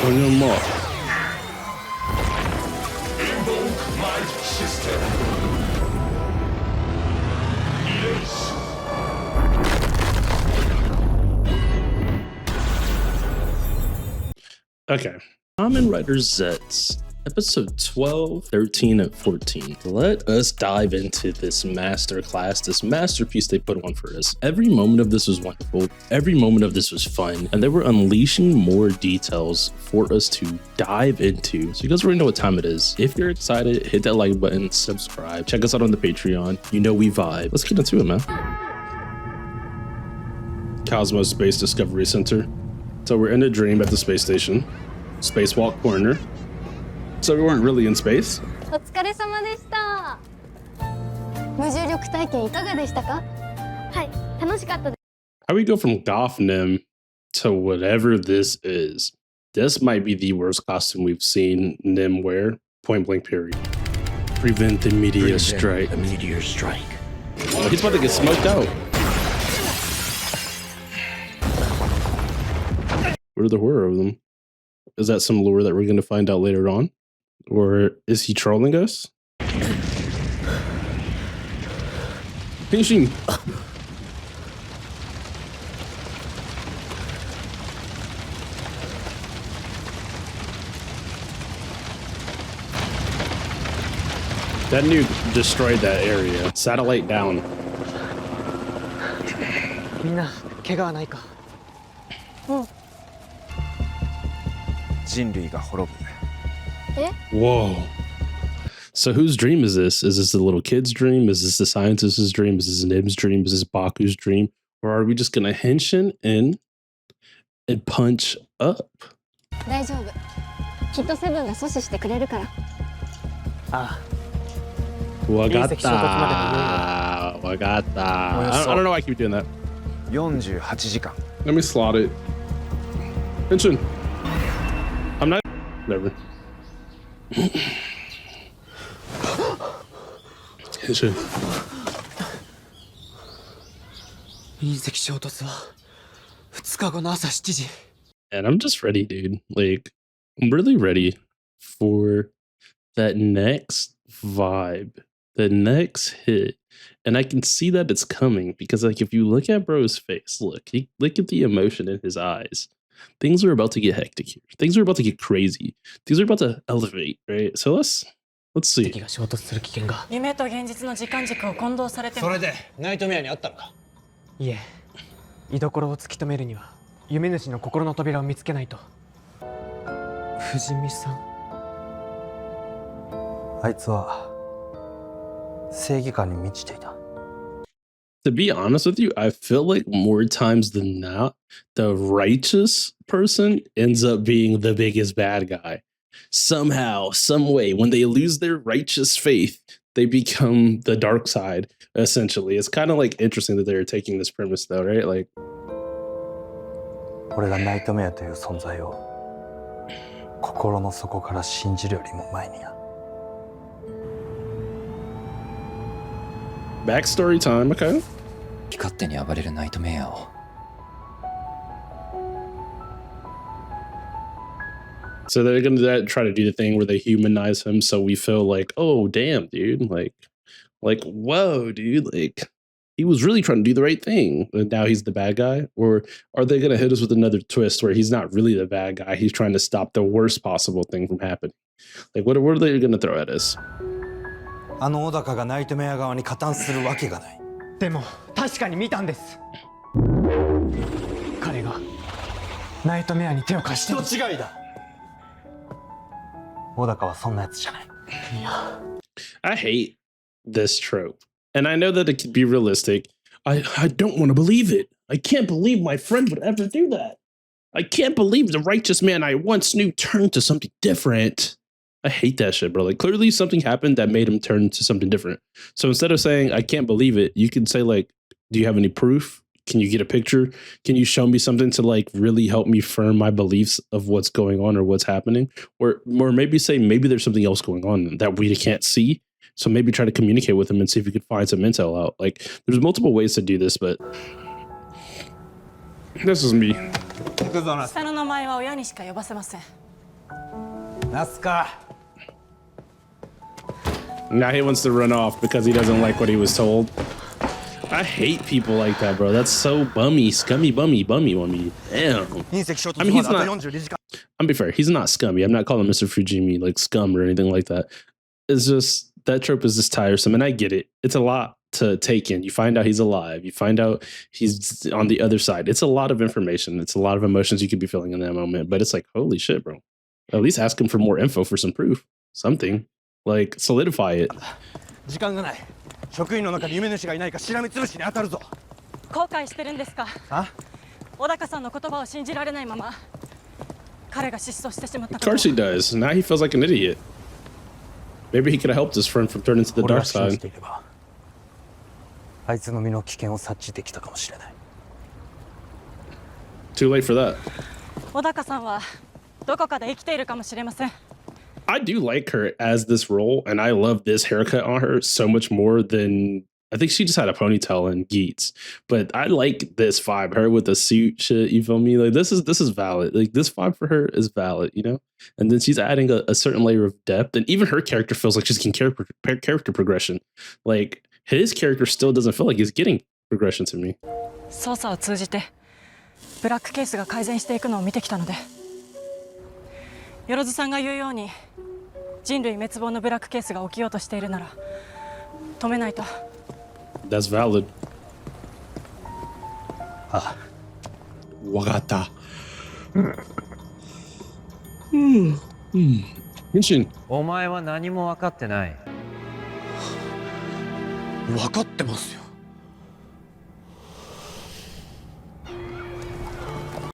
On your mark. Invoke my system. Yes. Okay. Kamen Rider Zeztz, episode 12, 13, and 14. Let us dive into this masterclass, this masterpiece they put on for us. Every moment of this was wonderful. Every moment of this was fun. And they were unleashing more details for us to dive into. So you guys already know what time it is. If you're excited, hit that like button, subscribe, check us out on the Patreon. You know we vibe. Let's get into it, man. Cosmos Space Discovery Center. So we're in a dream at the space station. Spacewalk corner. So we weren't really in space. お疲れ様でした。無重力体験いかがでしたか？はい、楽しかったです。How we go from Gotham to whatever this is? This might be the worst costume we've seen Nim wear. Point blank period. Prevent the meteor strike. The meteor strike. He's about to get smoked out. What are the horror of them? Is that some lore that we're going to find out later on? Or is he trolling us? Henshin! That nuke destroyed that area. Satellite down. みんな怪我はないか。人類が滅ぶ。 Whoa. So whose dream is this? Is this the little kid's dream? Is this the scientist's dream? Is this Nib's dream? Is this Baku's dream? Or are we just gonna henshin in and punch up? 大丈夫。きっとセブンが阻止してくれるから。ああ。Wagata. Wagata. I don't know why I keep doing that. 48時間。 Let me slot it. Henshin. I'm not. Never. Henshin. 隕石衝突は2日後の朝7時。 And I'm just ready, dude. Like, I'm really ready for that next vibe, the next hit. And I can see that it's coming because, like, if you look at bro's face, look at the emotion in his eyes. Things are about to get hectic here. Things are about to get crazy. Things are about to elevate, right? So let's see. 敵が衝突する危険が。夢と現実の時間軸を混同されても。それでナイトメアにあったのか？いえ、居所を突き止めるには夢主の心の扉を見つけないと。藤見さん。あいつは正義感に満ちていた。 To be honest with you, I feel like more times than not, the righteous person ends up being the biggest bad guy. Somehow, some way, when they lose their righteous faith, they become the dark side, essentially. It's kind of like interesting that they're taking this premise though, right? Like, 俺がナイトメアという存在を心の底から信じるよりも前にな。 backstory time, okay. 勝手に暴れるナイトメアを。 So they're gonna try to do the thing where they humanize him, so we feel like, oh damn, dude, like, whoa, dude, like he was really trying to do the right thing, and now he's the bad guy. Or are they gonna hit us with another twist where he's not really the bad guy? He's trying to stop the worst possible thing from happening. Like, what are they gonna throw at us? あの小高がナイトメア側に加担するわけがない。でも確かに見たんです。彼がナイトメアに手を貸して。人違いだ。小高はそんなやつじゃない。いや。 I hate this trope, and I know that it could be realistic. I don't want to believe it. I can't believe my friend would ever do that. I can't believe the righteous man I once knew turned to something different. I hate that shit, bro. Like, clearly something happened that made him turn to something different. So instead of saying, I can't believe it, you can say, like, do you have any proof? Can you get a picture? Can you show me something to, like, really help me firm my beliefs of what's going on or what's happening? Or maybe say, maybe there's something else going on that we can't see. So maybe try to communicate with him and see if you could find some intel out. Like, there's multiple ways to do this, but this is me. 下の名前は親にしか呼ばせません。Now he wants to run off because he doesn't like what he was told. I hate people like that, bro. That's so bummy, scummy, bummy. Damn. I mean, he's not. I'm be fair. He's not scummy. I'm not calling Mr. Fujimi like scum or anything like that. It's just that trope is just tiresome, and I get it. It's a lot to take in. You find out he's alive. You find out he's on the other side. It's a lot of information. It's a lot of emotions you could be feeling in that moment. But it's like, holy shit, bro. At least ask him for more info, for some proof, something. Like solidify it. 時間がない。職員の中に夢主がいないかしらみつぶしに当たるぞ。後悔してるんですか？あ？小高さんの言葉を信じられないまま彼が失踪してしまった Of course he does. Now he feels like an idiot. Maybe he could have helped his friend from turning to the 俺 dark が信じ side. ていればあいつの身の危険を察知できたかもしれない。 Too late for that. 小高さんはどこかで生きているかもしれません。 I do like her as this role, and I love this haircut on her so much more than I think she just had a ponytail in Geats. But I like this vibe, her with the suit shit. You feel me? Like this is valid. Like this vibe for her is valid, you know. And then she's adding a certain layer of depth, and even her character feels like she's getting character progression. Like his character still doesn't feel like he's getting progression to me. 捜査を通じてブラックケースが改善していくのを見てきたので、よろずさんが言うように人類滅亡のブラックケースが起きようとしているなら止めないと。 That's valid. ああ、わかった。Henshin. お前は何も分かってない。分かってますよ。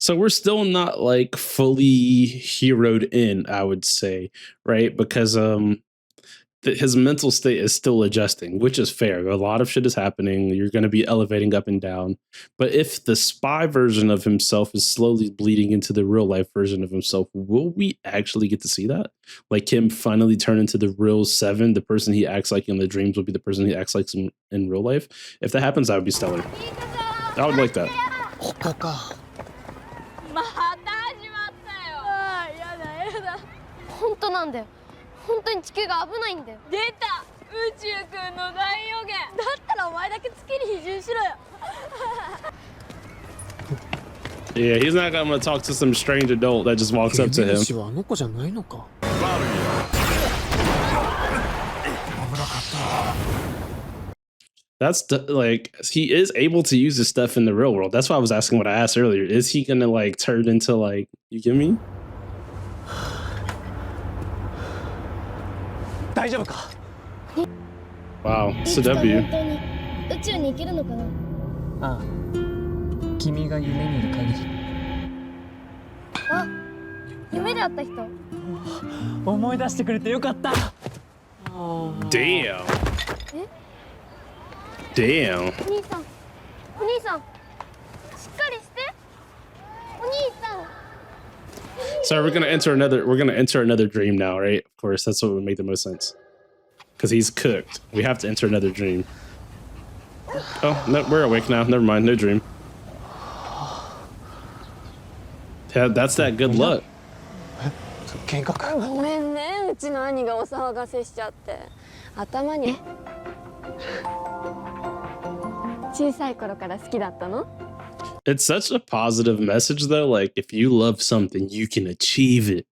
So we're still not like fully heroed in, I would say, right? Because his mental state is still adjusting, which is fair. A lot of shit is happening. You're going to be elevating up and down. But if the spy version of himself is slowly bleeding into the real life version of himself, will we actually get to see that? Like him finally turn into the real Seven, the person he acts like in the dreams will be the person he acts like in real life. If that happens, that would be stellar. I would like that. 他か。 また始まったよ。ああ、やだやだ。本当なんだよ。本当に地球が危ないんだよ。出た。宇宙くんの大予言。だったらお前だけ月に移住しろよ。Yeah, he's not gonna talk to some strange adult that just walks up to him. 主はあの子じゃないのか。 That's like he is able to use this stuff in the real world. That's why I was asking what I asked earlier. Is he gonna like turn into like, you get me? 大丈夫か。 Wow, it's a W. 本当に宇宙に行けるのかな。ああ、君が夢見る限り。あ、夢で会った人。思い出してくれてよかった。 Damn. え？ Damn. お兄さん、お兄さん、しっかりして。お兄さん。 So we're gonna enter another dream now, right? Of course, that's what would make the most sense. Because he's cooked. We have to enter another dream. Oh, no, we're awake now. Never mind, no dream. Yeah, that's that good luck. 喧嘩か。ごめんね、うちの兄がお騒がせしちゃって。頭に。小さい頃から好きだったの？ It's such a positive message, though. Like, if you love something, you can achieve it.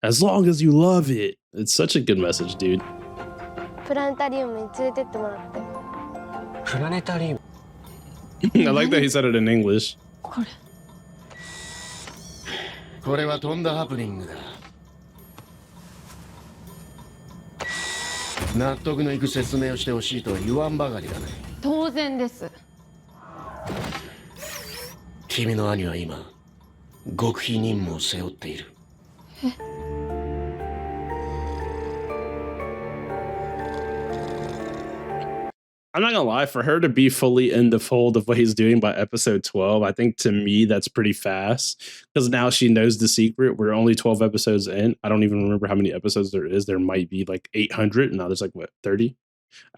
As long as you love it. It's such a good message, dude. プラネタリウムに連れてってもらって。プラネタリウム。 I like that he said it in English. これ。これはとんだハプニングだ。納得のいく説明をしてほしいとは言わんばかりだね。当然です。君の兄は今、極秘任務を背負っている。I'm not gonna lie, for her to be fully in the fold of what he's doing by episode 12, I think to me that's pretty fast. Because now she knows the secret. We're only 12 episodes in. I don't even remember how many episodes there is. There might be like 800. Now there's like, what, 30?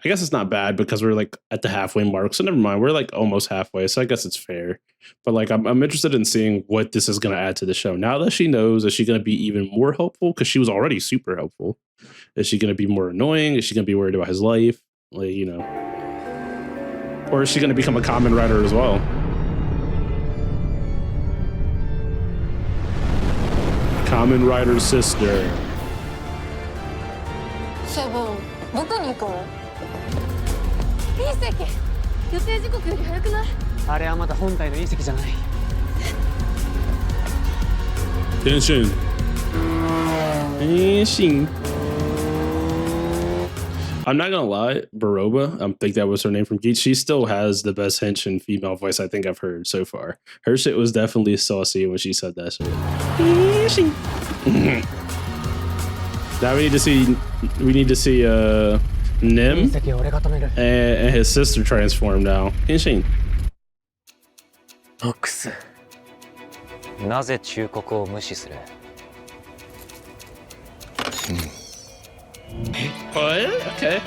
I guess it's not bad because we're like at the halfway mark. So never mind. We're like almost halfway. So I guess it's fair. But like I'm interested in seeing what this is going to add to the show. Now that she knows, is she going to be even more helpful? Because she was already super helpful. Is she going to be more annoying? Is she going to be worried about his life? Like, you know. Or is she going to become a Kamen Rider as well? Kamen Rider's sister. セブンどこに行くの？隕石予定時刻より早くない？あれはまだ本体の隕石じゃない。Henshin. Henshin. I'm not gonna lie, Baroba, I think that was her name from Geek. She still has the best Henshin female voice I think I've heard so far. Her shit was definitely saucy when she said that shit. Henshin. Now we need to see Nim and his sister transform now. Henshin. Knox. なぜ忠告を無視する？ What? Okay.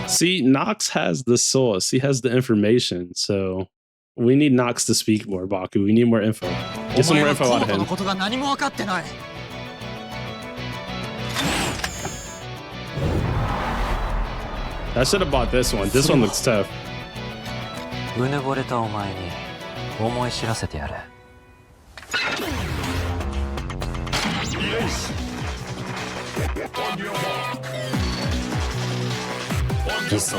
See, Knox has the source. He has the information. So we need Knox to speak more, Baku. We need more info. Get some more info out of him. I should have bought this one. This one looks tough. うぬぼれたお前に思い知らせてやる。偽装。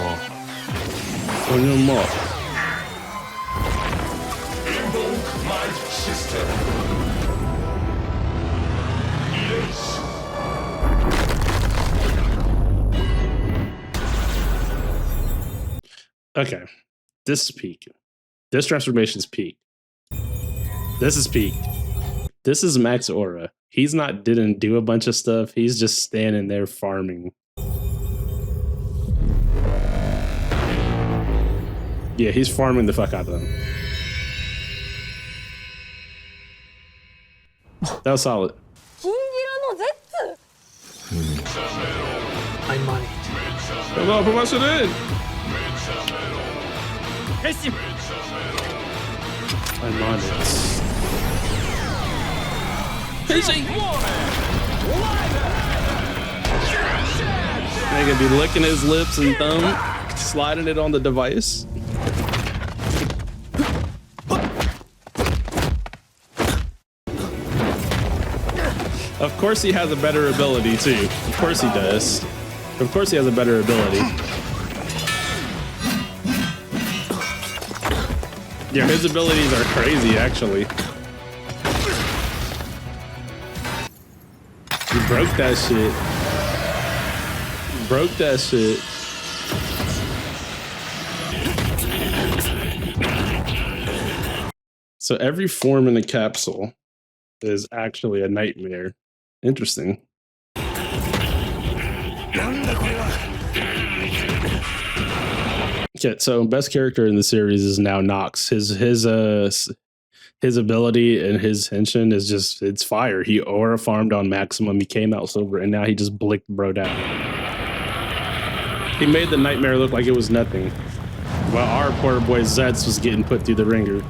On your mark. Invoke my system. Yes. Okay. This is peak. This transformation is peak. This is peak. This is max aura. He's not didn't do a bunch of stuff. He's just standing there farming. Yeah, he's farming the fuck out of them. That was solid. 金色のゼッツ I'm on it. Come on, put my shit in. I'm on it. Nigga be licking his lips and thumb, sliding it on the device. Of course he has a better ability too. Of course he does. Of course he has a better ability. Yeah, his abilities are crazy actually. You broke that shit. Broke that shit. So every form in the capsule is actually a nightmare. Interesting. Okay, so best character in the series is now Knox. His ability and his henshin is just, it's fire. He aura farmed on maximum. He came out silver, and now he just blicked bro down. He made the nightmare look like it was nothing, while our poor boy Zeztz was getting put through the ringer.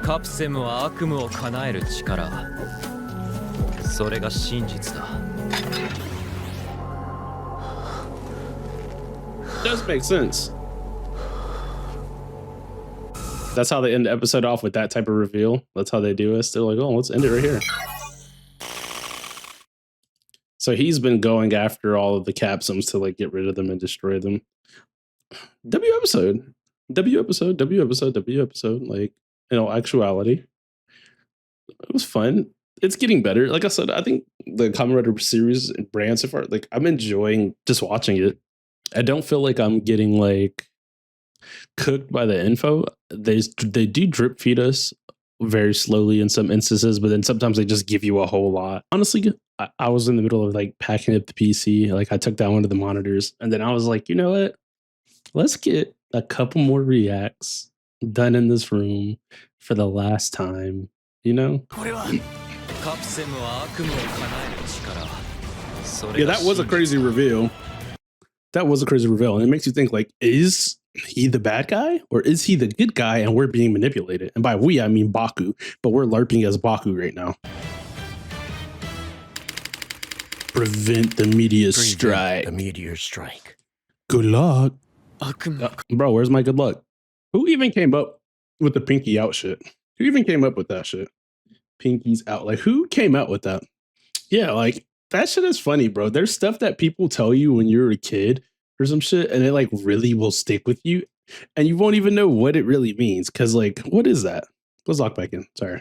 カプセムは悪夢を叶える力。それが真実だ。Does make sense. That's how they end the episode off, with that type of reveal. That's how they do it. They're like, oh, let's end it right here. So he's been going after all of the capsums to like get rid of them and destroy them. W episode. Like, in all actuality, it was fun. It's getting better. Like I said, I think the Kamen Rider series and brand so far, like I'm enjoying just watching it. I don't feel like I'm getting like cooked by the info. They do drip feed us very slowly in some instances, but then sometimes they just give you a whole lot. Honestly, I was in the middle of like packing up the PC. Like I took down one of the monitors and then I was like, you know what? Let's get a couple more reacts done in this room for the last time, you know? Yeah, that was a crazy reveal. That was a crazy reveal. And it makes you think, like, is he the bad guy or is he the good guy and we're being manipulated? And by we, I mean Baku, but we're LARPing as Baku right now. Prevent the meteor strike. The meteor strike. Good luck. Bro, where's my good luck? Who even came up with the pinky out shit? Who even came up with that shit? Pinky's out. Like, who came out with that? Yeah, like, that shit is funny, bro. There's stuff that people tell you when you're a kid or some shit, and it, like, really will stick with you, and you won't even know what it really means, because, like, what is that? Let's lock back in. Sorry.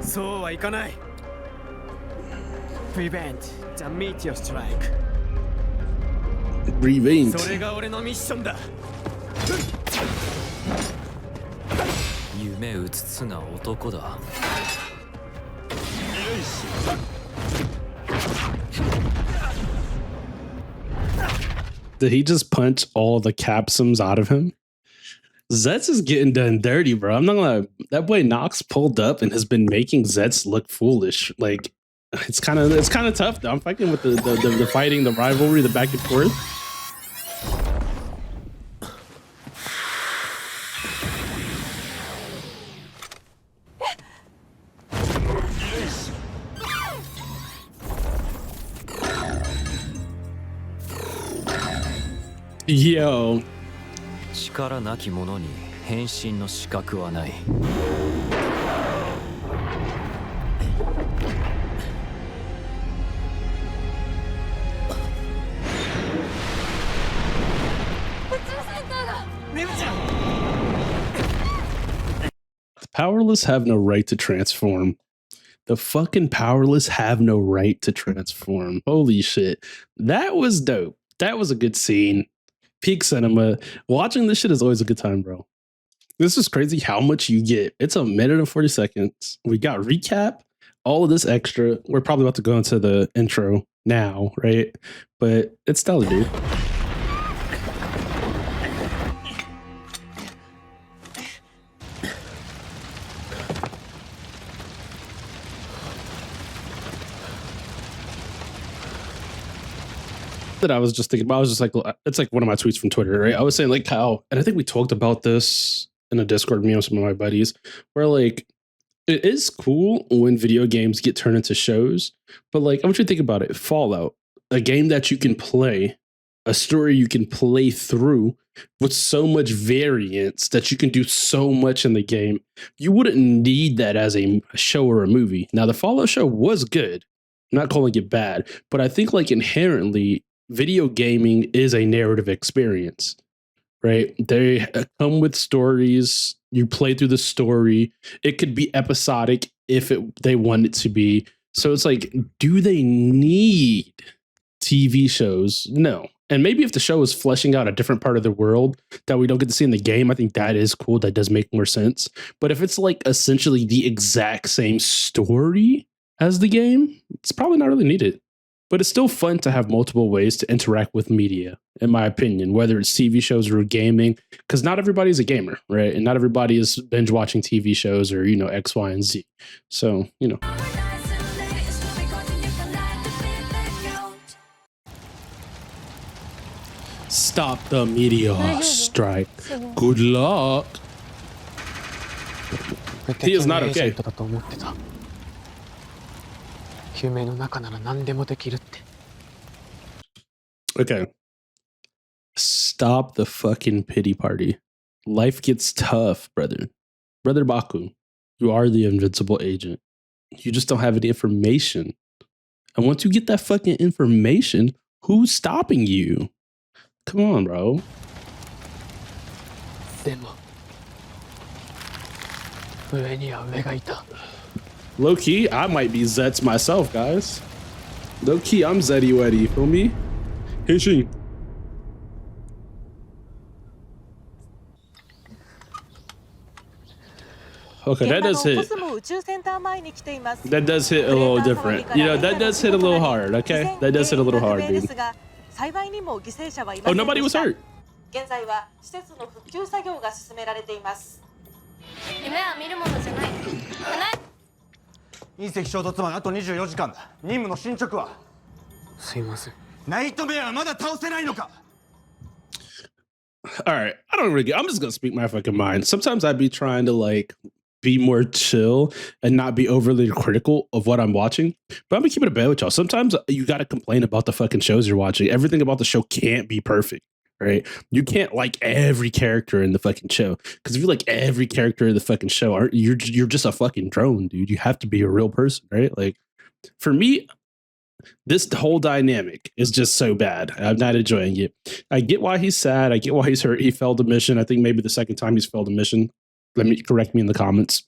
So I can't prevent the meteor strike. Revenge. それが俺のミッションだ。夢うつつな男だ。Did he just punch all the capsums out of him? Zeztz is getting done dirty, bro. I'm not gonna. That boy Knox pulled up and has been making Zeztz look foolish. Like, it's kind of tough though. I'm fighting with the fighting, the rivalry, the back and forth. Yo. 力なき者に変身の資格はない。The powerless have no right to transform. The fucking powerless have no right to transform. Holy shit. That was dope. That was a good scene. Peak cinema. Watching this shit is always a good time, bro. This is crazy how much you get. It's a minute and 40 seconds. We got recap, all of this extra. We're probably about to go into the intro now, right? But it's stellar, dude. That I was just thinking about. I was just like, it's like one of my tweets from Twitter, right? I was saying like how, and I think we talked about this in a Discord, me and some of my buddies, where like it is cool when video games get turned into shows, but like I want you to think about it. Fallout, a game that you can play, a story you can play through with so much variance that you can do so much in the game. You wouldn't need that as a show or a movie. Now the Fallout show was good. I'm not calling it bad, but I think like inherently video gaming is a narrative experience, right? They come with stories. You play through the story. It could be episodic if they want it to be. So it's like, do they need TV shows? No. And maybe if the show is fleshing out a different part of the world that we don't get to see in the game, I think that is cool. That does make more sense. But if it's like essentially the exact same story as the game, it's probably not really needed. But it's still fun to have multiple ways to interact with media, in my opinion, whether it's TV shows or gaming, because not everybody's a gamer, right? And not everybody is binge watching TV shows or, you know, X, Y, and Z. So, you know. Stop the meteor strike. Good luck. He is not okay. Okay. Stop the fucking pity party. Life gets tough, brother. Brother Baku, you are the invincible agent. You just don't have any information. And once you get that fucking information, who's stopping you? Come on, bro. Low key, I might be Zeztz myself, guys. Low key, I'm Zeddy Weddy. Feel me? Henshin. Okay, that does hit. That does hit a little different. You know, that does hit a little hard, okay? That does hit a little hard, dude. Oh, nobody was hurt. 現在は施設の復旧作業が進められています。夢は見るものじゃない。隕石衝突まであと24時間だ。任務の進捗は？すいません。ナイトメアはまだ倒せないのか？ All right, I don't really. I'm just gonna speak my fucking mind. Sometimes I'd be trying to like be more chill and not be overly critical of what I'm watching. But I'm gonna keep it a bit with y'all. Sometimes you gotta complain about the fucking shows you're watching. Everything about the show can't be perfect, right? You can't like every character in the fucking show, because if you like every character in the fucking show, you're just a fucking drone, dude. You have to be a real person, right? Like for me, this whole dynamic is just so bad. I'm not enjoying it. I get why he's sad. I get why he's hurt. He failed a mission. I think maybe the second time he's failed a mission. Correct me in the comments.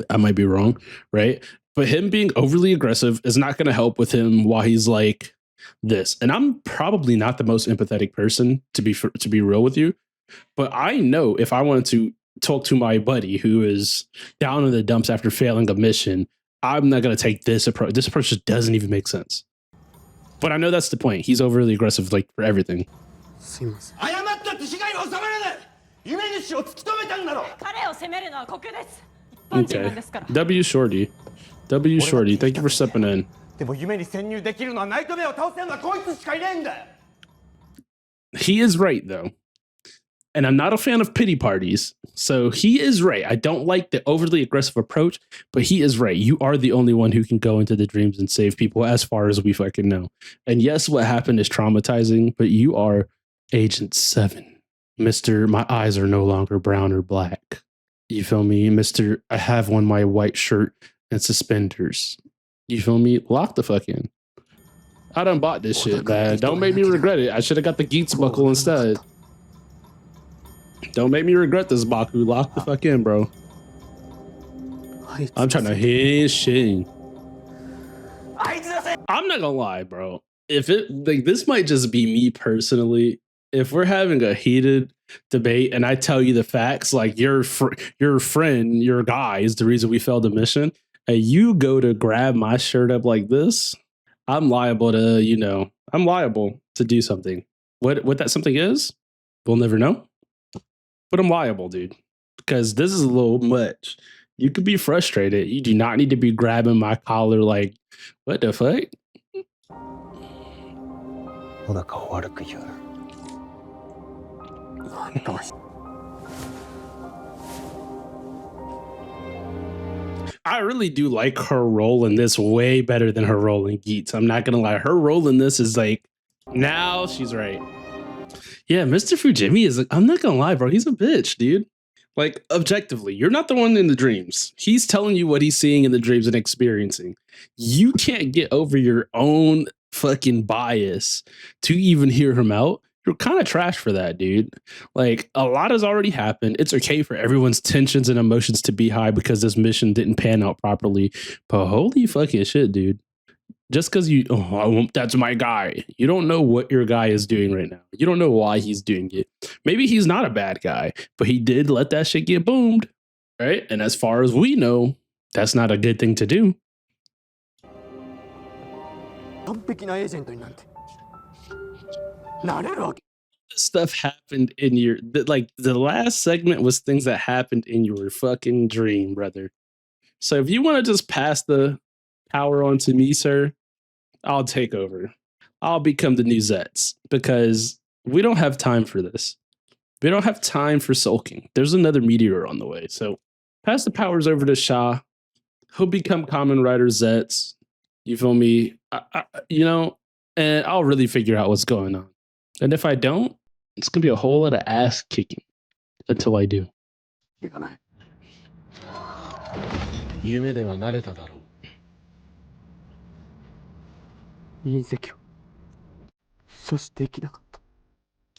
I might be wrong, right? But him being overly aggressive is not going to help with him while he's like this. And I'm probably not the most empathetic person to be real with you. But I know if I wanted to talk to my buddy who is down in the dumps after failing a mission, I'm not going to take this approach. This approach just doesn't even make sense. But I know that's the point. He's overly aggressive, like, for everything. Okay. W Shorty. W Shorty, thank you for stepping in. He is right, though. And I'm not a fan of pity parties. So he is right. I don't like the overly aggressive approach, but he is right. You are the only one who can go into the dreams and save people as far as we fucking know. And yes, what happened is traumatizing, but you are Agent 7. Mr. My eyes are no longer brown or black. You feel me? Mr. I have on my white shirt and suspenders. You feel me? Lock the fuck in. I done bought this shit, man. Don't make me regret it. I should have got the Geats buckle instead. Don't make me regret this, Baku. Lock the fuck in, bro. I'm trying to hit shit. I'm not gonna lie, bro. If it like this might just be me personally. If we're having a heated debate and I tell you the facts, like your friend, your guy is the reason we failed the mission, and you go to grab my shirt up like this, I'm liable to, I'm liable to do something. What that something is, we'll never know. But I'm liable, dude, because this is a little much. You could be frustrated. You do not need to be grabbing my collar like, what the fuck? I really do like her role in this way better than her role in Geats. I'm not gonna lie. Her role in this is like, now she's right. Yeah, Mr. Fujimi is like, I'm not gonna lie, bro. He's a bitch, dude. Like, objectively, you're not the one in the dreams. He's telling you what he's seeing in the dreams and experiencing. You can't get over your own fucking bias to even hear him out. You're kind of trash for that, dude. Like, a lot has already happened. It's okay for everyone's tensions and emotions to be high because this mission didn't pan out properly. But holy fucking shit, dude. Just because that's my guy. You don't know what your guy is doing right now. You don't know why he's doing it. Maybe he's not a bad guy, but he did let that shit get boomed, right? And as far as we know, that's not a good thing to do. Stuff happened in your the last segment was things that happened in your fucking dream, brother. So if you want to just pass the power on to me, sir, I'll take over. I'll become the new Zeztz because we don't have time for this. We don't have time for sulking. There's another meteor on the way. So pass the powers over to Shah. He'll become Kamen Rider Zeztz. You feel me? And I'll really figure out what's going on. And if I don't, it's going to be a whole lot of ass kicking until I do. 夢では慣れただろう。隕石を阻止できなかった。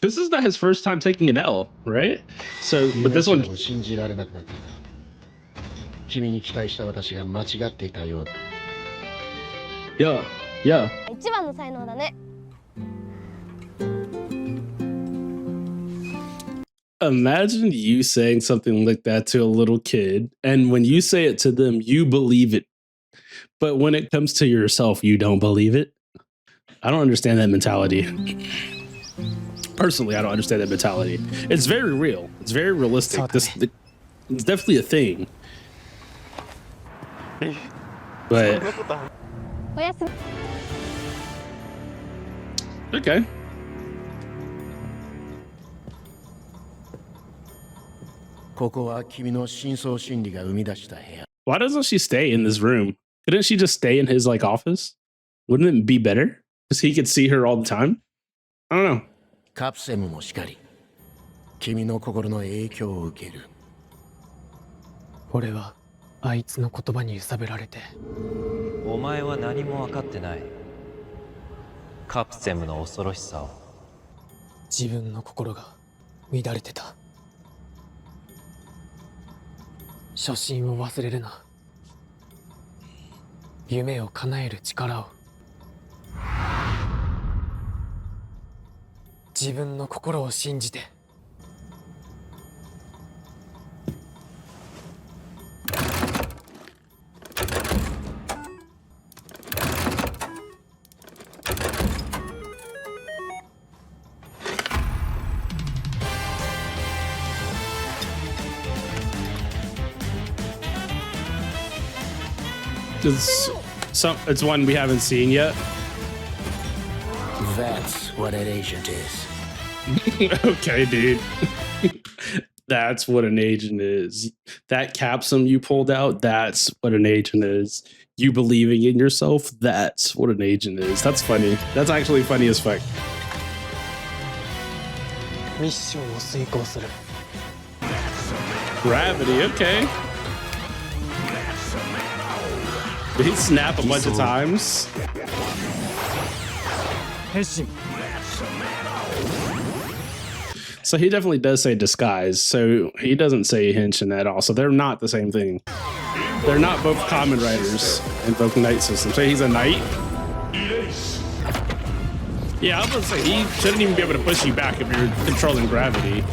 This is not his first time taking an L, right? So, but this one. 信じられなくなっていた。君に期待した私が間違っていたようだ。Yeah. 一番の才能だね。Imagine you saying something like that to a little kid, and when you say it to them, you believe it. But when it comes to yourself, you don't believe it. I don't understand that mentality. Personally, I don't understand that mentality. It's very real. It's very realistic. It's definitely a thing. But okay. Why doesn't she stay in this room? Couldn't she just stay in his like office? Wouldn't it be better? Because he could see her all the time? I don't know. カプセムもしかり君の心の影響を受ける俺はあいつの言葉に揺さぶられてお前は何も分かってないカプセムの恐ろしさを自分の心が乱れてた初心を忘れるな夢を叶える力を自分の心を信じてIt's one we haven't seen yet. That's what an agent is. Okay, dude. That's what an agent is. That capsum you pulled out, that's what an agent is. You believing in yourself, that's what an agent is. That's funny. That's actually funny as fuck. ミッションを遂行する Gravity, okay. Did he snap a bunch of times? 変身 So he definitely does say disguise. So he doesn't say henshin at all. So they're not the same thing. They're not both Kamen Riders in both Knight systems. So he's a knight. Yeah, I was gonna say he shouldn't even be able to push you back if you're controlling gravity.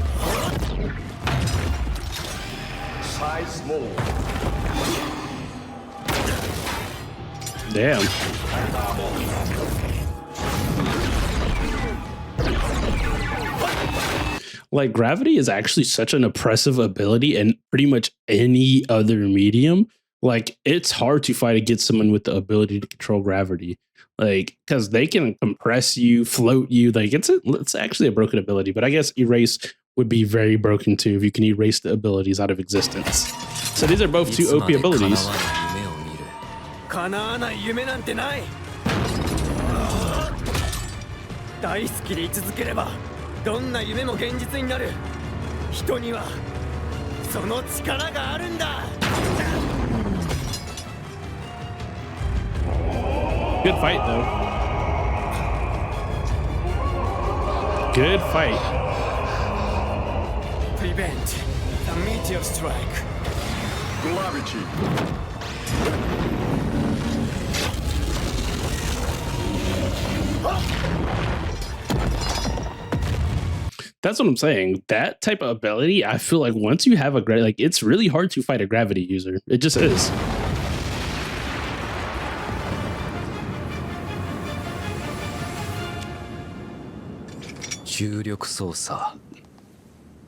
Damn. Like, gravity is actually such an oppressive ability in pretty much any other medium. Like, it's hard to fight against someone with the ability to control gravity. Like, because they can compress you, float you. Like, it's actually a broken ability. But I guess erase would be very broken too if you can erase the abilities out of existence. So these are both two OP abilities. 叶わない夢なんてない大好きで居続ければどんな夢も現実になる人にはその力があるんだ Good fight though. Good fight. Prevent the meteor strike. Gravity. That's what I'm saying. That type of ability, I feel like once you have a like, it's really hard to fight a gravity user. It just is. 重力操作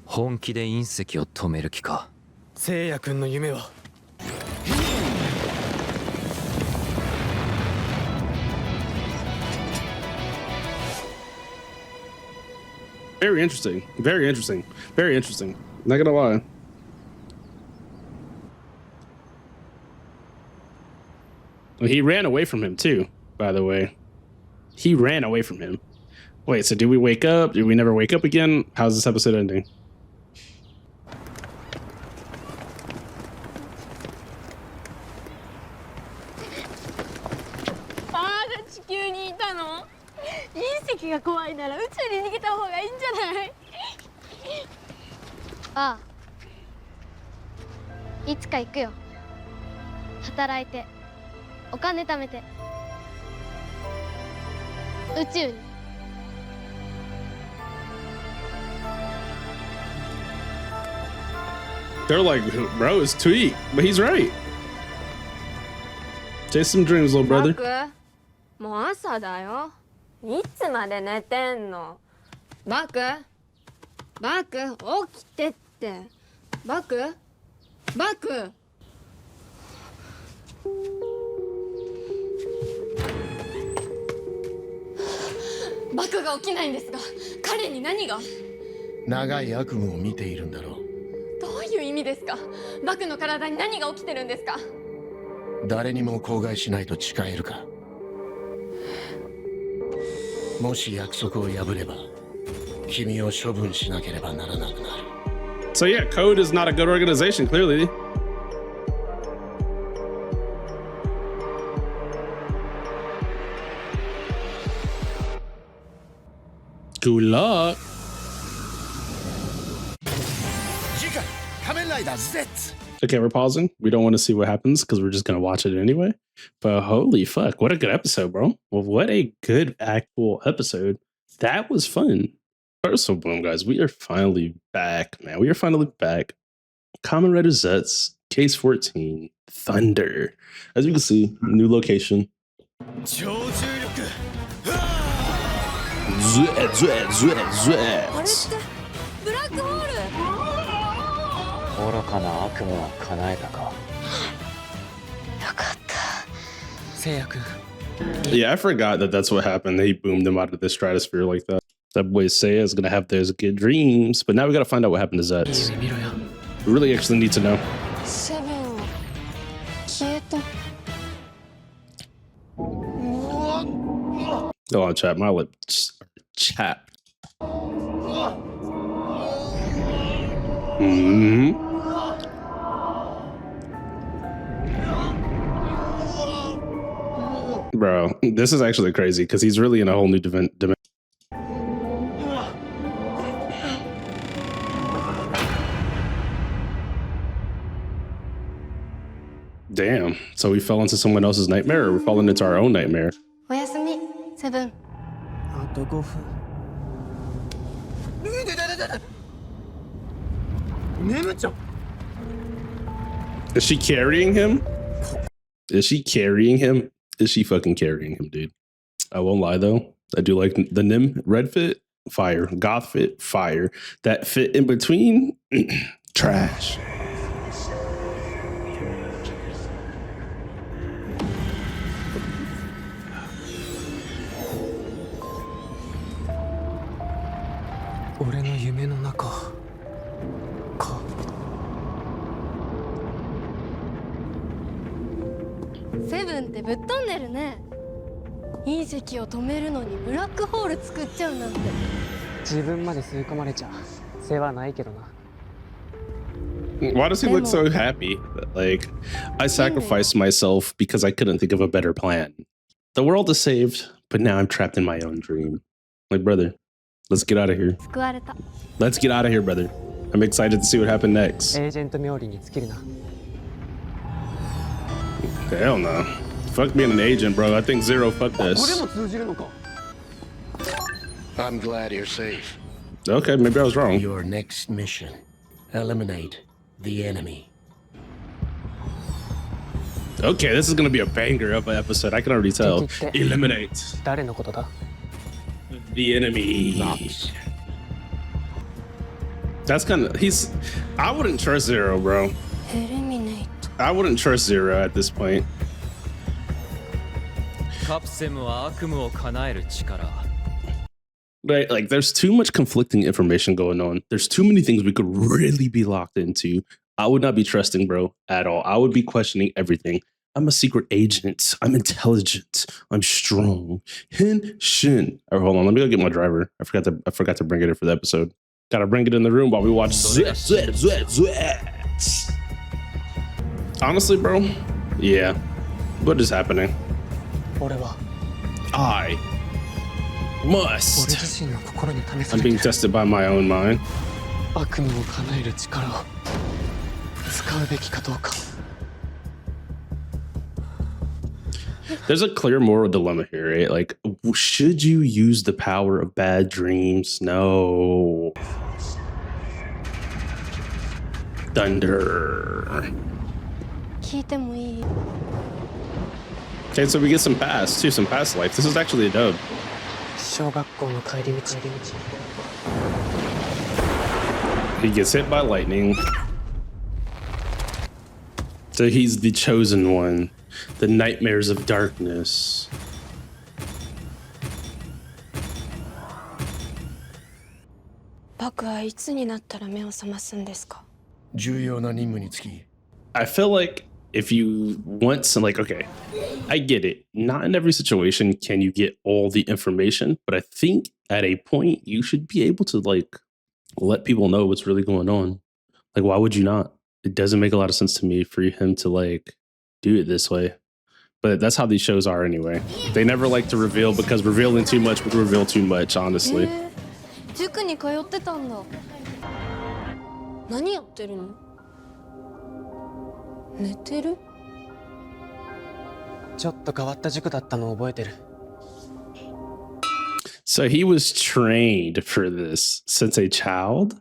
本気で隕石を止める気か聖夜君の夢は Very interesting. Very interesting. Very interesting. Not gonna lie. Well, he ran away from him too, by the way. He ran away from him. Wait, so do we wake up? Do we never wake up again? How's this episode ending? Ah, いつか行くよ。働いて、お金貯めて、宇宙に。They're like, bro, it's tweet, but he's right. Chase some dreams, little brother. もう朝だよ。いつまで寝てんの？バク、バク、起きてって。バク、バク。バクが起きないんですが、彼に何が？長い悪夢を見ているんだろう。どういう意味ですか？バクの体に何が起きてるんですか？誰にも口外しないと誓えるか。もし約束を破れば君を処分しなければならなくなる。 So yeah, Code is not a good organization, clearly. Good luck. 次回仮面ライダー Zeztz。 Okay, we're pausing. We don't want to see what happens because we're just going to watch it anyway. But holy fuck, what a good episode, bro. Well, what a good actual episode. That was fun. So boom, guys, we are finally back, man. We are finally back. Kamen Rider Zeztz, Case 14, Thunder. As you can see, new location. Zeztz. ブラックホール。愚かな悪夢は叶えたか。よかった。聖夜君。 Yeah, I forgot that that's what happened. They boomed him out of the stratosphere like that. That boy Seiya is gonna have those good dreams, but now we gotta find out what happened to Zeztz. We really actually need to know. セブン消えた。 Go on, chat. My lips are chapped. Bro, this is actually crazy because he's really in a whole new dimension. Damn. So we fell into someone else's nightmare, or we're falling into our own nightmare? おやすみ、セブン。あと5分。眠っちゃう。 Is she carrying him? Is she carrying him? Is she fucking carrying him, dude? I won't lie though. I do like the Nim red fit, fire. Goth fit, fire. That fit in between, trash. Seven ってぶっ飛んでるね。隕石を止めるのにブラックホール作っちゃうなんて。自分まで吸い込まれちゃ世話ないけどな。 Why does he look so happy? Like, I sacrificed myself because I couldn't think of a better plan. The world is saved, but now I'm trapped in my own dream. Like, brother, let's get out of here. 救われた。 Let's get out of here, brother. I'm excited to see what happened next. エージェント冥利に尽きるな。 Hell no. Fuck being an agent, bro. I think Zero fucked us. I'm glad you're safe. Okay, maybe I was wrong. Your next mission: eliminate the enemy. Okay, this is gonna be a banger of an episode. I can already tell. Eliminate 誰のことだ？ the enemy. Knox. That's kind of I wouldn't trust Zero, bro. Eliminate. I wouldn't trust Zero at this point. カプセムは悪夢を叶える力。 Right, like there's too much conflicting information going on. There's too many things we could really be locked into. I would not be trusting, bro, at all. I would be questioning everything. I'm a secret agent. I'm intelligent. I'm strong. Hin Shin. All right, hold on. Let me go get my driver. I forgot to bring it in for the episode. Gotta bring it in the room while we watch Zeztz. Honestly, bro, yeah. What is happening? 俺は I 俺 must. 自身の心に試さ I'm れて being tested by my own mind. 悪夢を叶える力を使うべきかどうか。 There's a clear moral dilemma here, right? Like, should you use the power of bad dreams? No. Thunder. 聞いてもいい？ Okay, so we get some past too, some past life. This is actually a dub. 小学校の帰り道 He gets hit by lightning. So he's the chosen one. The nightmares of darkness. 僕はいつになったら目を覚ますんですか？重要な任務につき I feel like if you want some, like, okay, I get it. Not in every situation can you get all the information, but I think at a point you should be able to, like, let people know what's really going on. Like, why would you not? It doesn't make a lot of sense to me for him to, like, do it this way. But that's how these shows are anyway. They never like to reveal because revealing too much would reveal too much, honestly. 塾に通ってたんだ。何やってるの？寝てる？ちょっと変わった塾だったの覚えてる。 So he was trained for this since a child?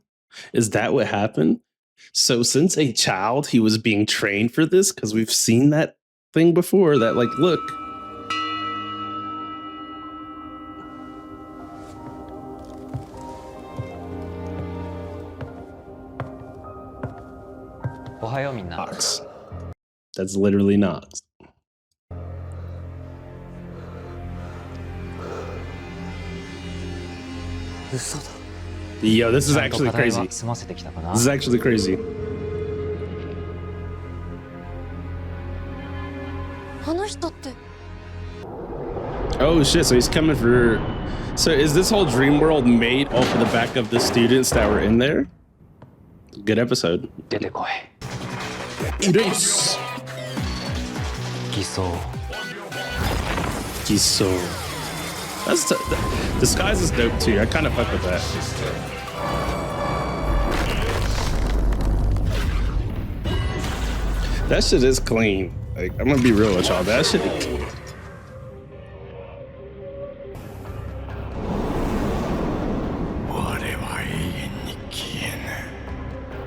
Is that what happened? So since a child, he was being trained for this? Because we've seen that thing before that, like, look. Knox. That's literally Knox. Yo, this is actually crazy. This is actually crazy. あの人って。 Oh shit, so he's coming for... So is this whole dream world made off of the back of the students that were in there? Good episode. Erase. Giso. That's disguise is dope too. I kind of fuck with that. That shit is clean. Like, I'm gonna be real with y'all. That shit is clean.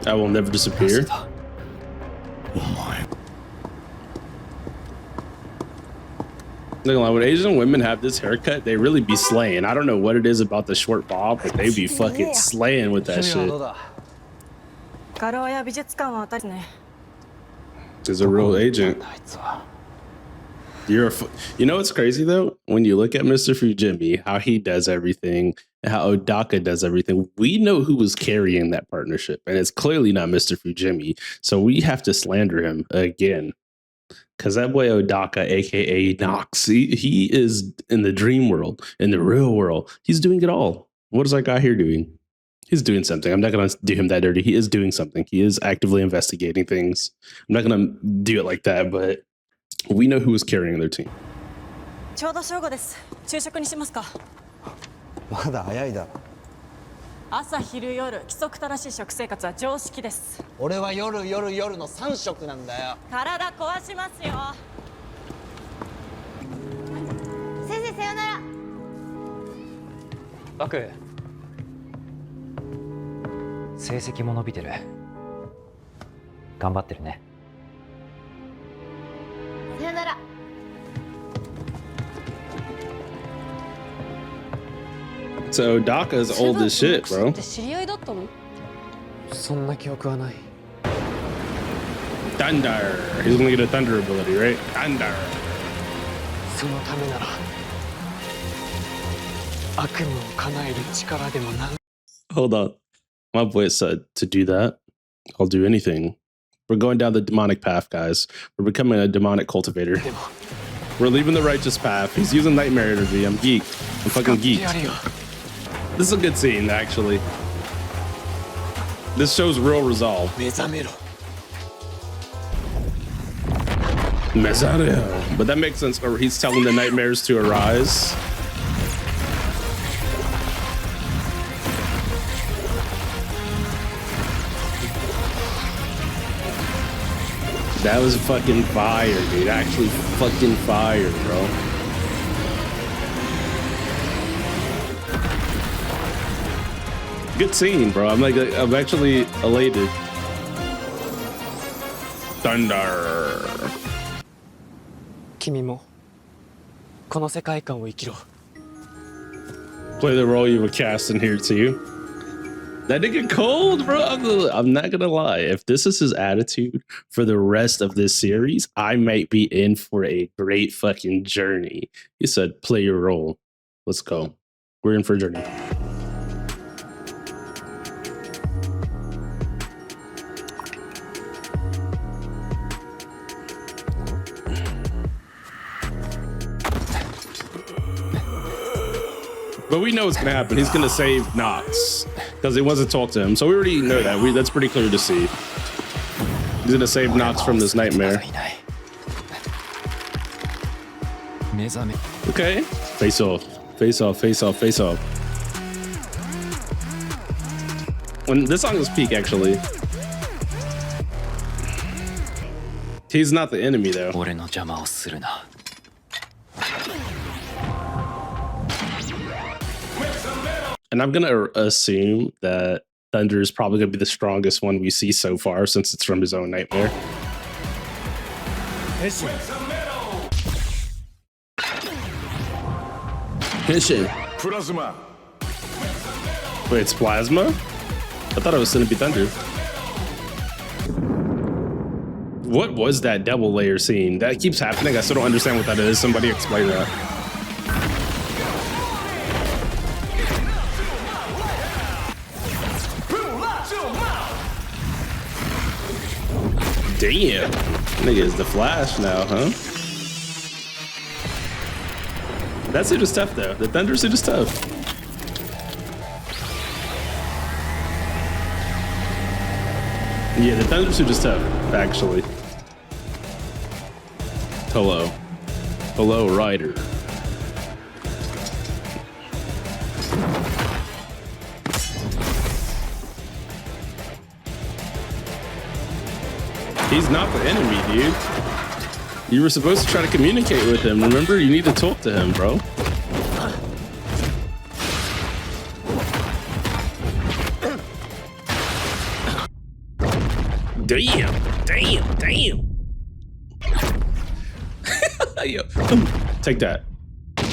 I will never disappear. Look, when Asian women have this haircut, they really be slaying. I don't know what it is about the short bob, but they be fucking slaying with that shit. She's a real agent. You know what's crazy though? When you look at Mr. Fujimi, how he does everything, and how Odaka does everything, we know who was carrying that partnership, and it's clearly not Mr. Fujimi. So we have to slander him again. Because that boy Odaka, aka Knox, he is in the dream world, in the real world. He's doing it all. What is that guy here doing? He's doing something. I'm not going to do him that dirty. He is doing something. He is actively investigating things. I'm not going to do it like that, but we know who is carrying their team. ちょうど正午です。昼食にしますか。まだ早いだろ。朝昼夜規則正しい食生活は常識です。俺は夜の3食なんだよ。体壊しますよ。先生さよなら。バク、成績も伸びてる。頑張ってるね。さよなら。So Odaka's old as shit, bro. 知り合いだったの？そんな記憶はない。 Thunder. He's gonna get a thunder ability, right? Thunder. そのためなら悪夢を叶える力でもなん。 Hold on. My boy said to do that, I'll do anything. We're going down the demonic path, guys. We're becoming a demonic cultivator. We're leaving the righteous path. He's using nightmare energy. I'm geeked. I'm fucking geeked. This is a good scene, actually. This shows real resolve. Mezareo. But that makes sense. Or he's telling the nightmares to arise. That was fucking fire, dude. Actually fucking fire, bro. Good scene, bro. I'm actually elated. Thunder. 君もこの世界観を生きろ。 Play the role you were cast in here too. That nigga cold, bro. I'm not gonna lie. If this is his attitude for the rest of this series, I might be in for a great fucking journey. You said play your role. Let's go. We're in for a journey. But we know what's gonna happen. He's gonna save Knox because he wants to talk to him. So we already know that. That's pretty clear to see. He's gonna save Knox from this nightmare. Okay. Face off. Face off. Face off. Face off. When this song is peak, actually. He's not the enemy though. And I'm gonna assume that Thunder is probably gonna be the strongest one we see so far since it's from his own nightmare. Mission. Plasma. Wait, it's Plasma? I thought it was gonna be Thunder. What was that double layer scene? That keeps happening. I still don't understand what that is. Somebody explain that. Damn. Nigga is the Flash now, huh? That suit is tough though. The Thunder suit is tough. Yeah, the Thunder suit is tough, actually. Hello. Hello, Ryder. He's not the enemy, dude. You were supposed to try to communicate with him. Remember, you need to talk to him, bro. Damn, damn, damn. Yo, take that.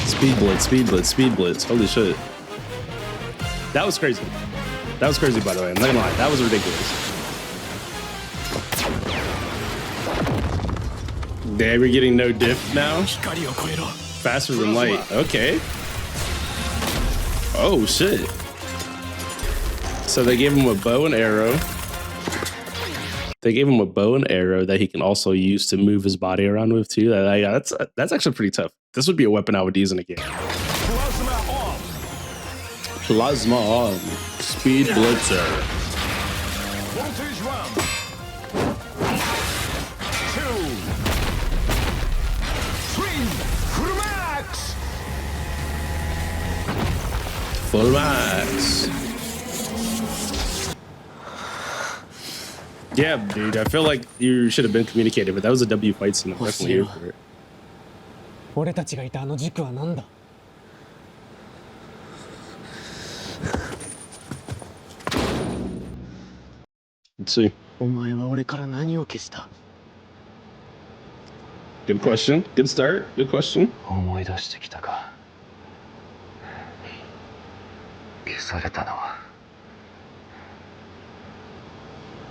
Speed blitz, speed blitz, speed blitz. Holy shit. That was crazy. That was crazy, by the way. I'm not gonna lie. That was ridiculous. Damn, we're getting no diff now? Faster than light. Okay. Oh, shit. So they gave him a bow and arrow. They gave him a bow and arrow that he can also use to move his body around with, too. That's actually pretty tough. This would be a weapon I would use in a game. Plasma on. Speed blitzer. Full max. Yeah, dude, I feel like you should have been communicated, but that was a W fight scene. I'm definitely here for it. 俺たちがいたあの軸は何だ。Let's see. お前は俺から何を消した。 Good question. Good start. Good question. 思い出してきたか。消されたのは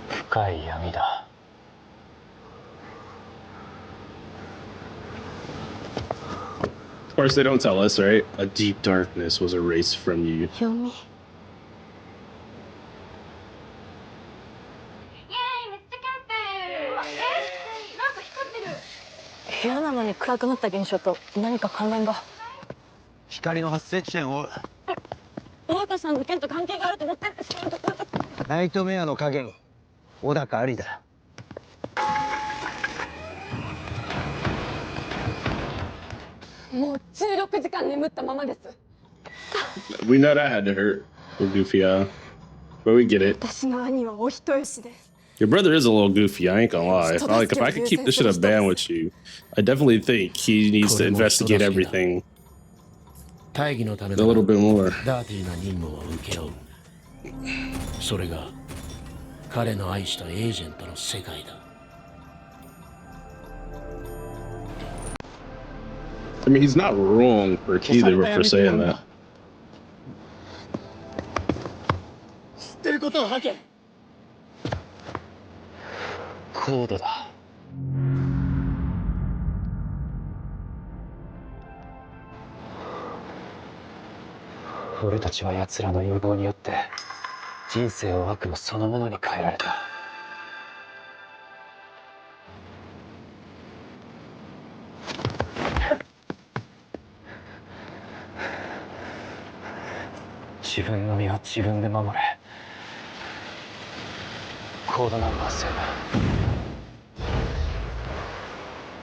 深い闇だ。Of course, they don't tell us, right? A deep darkness was erased from you. 読み。部屋なのに暗くなった現象と何か関連が。光の発生地点を。小高さんの件と関係があると思ってるんですけど。ナイトメアの影、小高ありだ。もう16時間眠ったままです。We know that had to hurt. Goofy, but we get it. 私の兄はお人よしです。 Your brother is a little goofy. I ain't gonna lie. Like, if I could keep this shit a band with you, I definitely think he needs to investigate everything a little bit more. ダーティーな任務を請け負う。それが彼の愛したエージェントの世界だ。I mean, he's not wrong for either for saying that. 知ってることを吐け。コードだ。俺たちは奴らの陰謀によって人生を悪夢そのものに変えられた。自分の身は自分で守れ。コードナンバー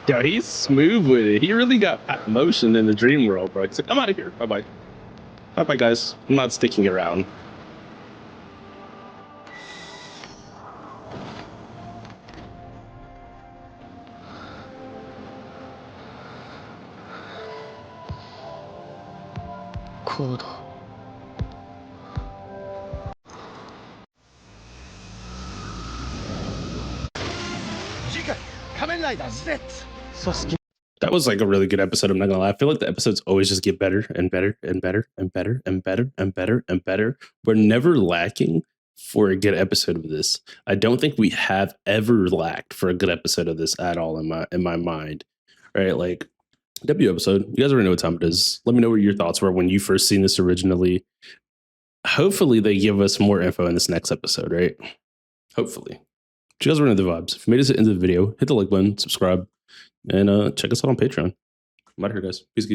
7。Yo, he's smooth with it. He really got motion in the dream world, bro. He's like, I'm out of here. Bye bye. Bye bye, guys. I'm not sticking around. Code. 次回仮面ライダー Zeztz 組織 That was like a really good episode. I'm not gonna lie. I feel like the episodes always just get better and better and better and better and better and better and better. We're never lacking for a good episode of this. I don't think we have ever lacked for a good episode of this at all in my mind. Right? Like W episode. You guys already know what time it is. Let me know what your thoughts were when you first seen this originally. Hopefully they give us more info in this next episode, right? Hopefully. But you guys already know the vibes. If you made it to the end of the video, hit the like button, subscribe. And check us out on Patreon. I'm out here, guys. Peace, geese.